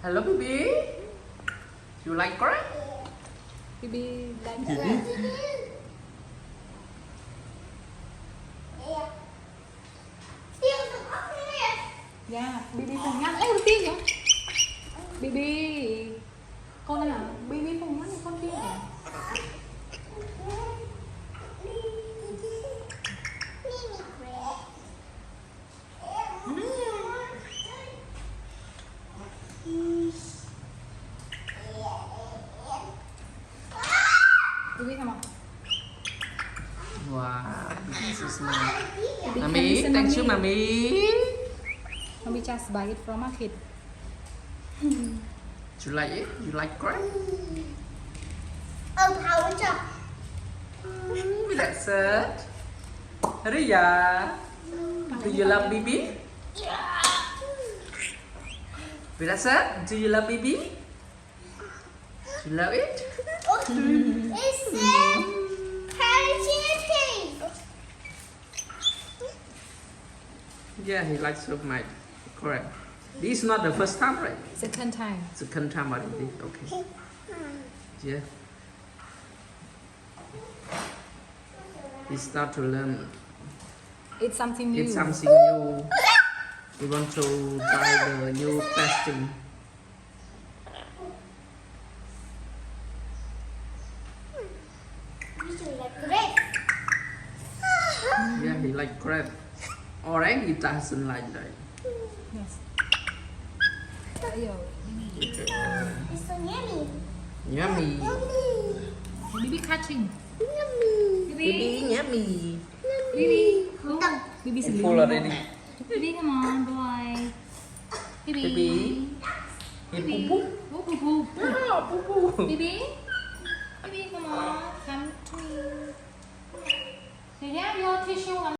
Hello, Bibi. You like crab? Bibi like Bibi. crab. Dạ, Bibi phùng nhanh. Lấy con tiên vậy? Bibi. Con này hả? Bibi phùng nhanh con tiên hả? Bibi come on. Wow, Bibi so smart. Bibi, can Mommy, listen, thank you, mommy. Mommy. Mommy just buy it from market. You like it? You like crab? That's it. Ria, do you love Bibi? That's it. Do you love Bibi? You love it? Yeah, he likes so much crab. This is not the first time, right? Second time. Second time already. Okay. Yeah. He start to learn. It's something new. It's something new. We want to try the new testing. Yeah, he like crab. Orange he doesn't like that. Yes. Ayo, Bibi. It's so yummy. Yummy. Bibi catching. Yummy. Bibi, yummy. Bibi. Oh, Bibi It's sendiri. full already. Bibi, come on, boy. Bibi. Bibi. He poo poo. Oh, poo poo. Ah, poo poo. Bibi.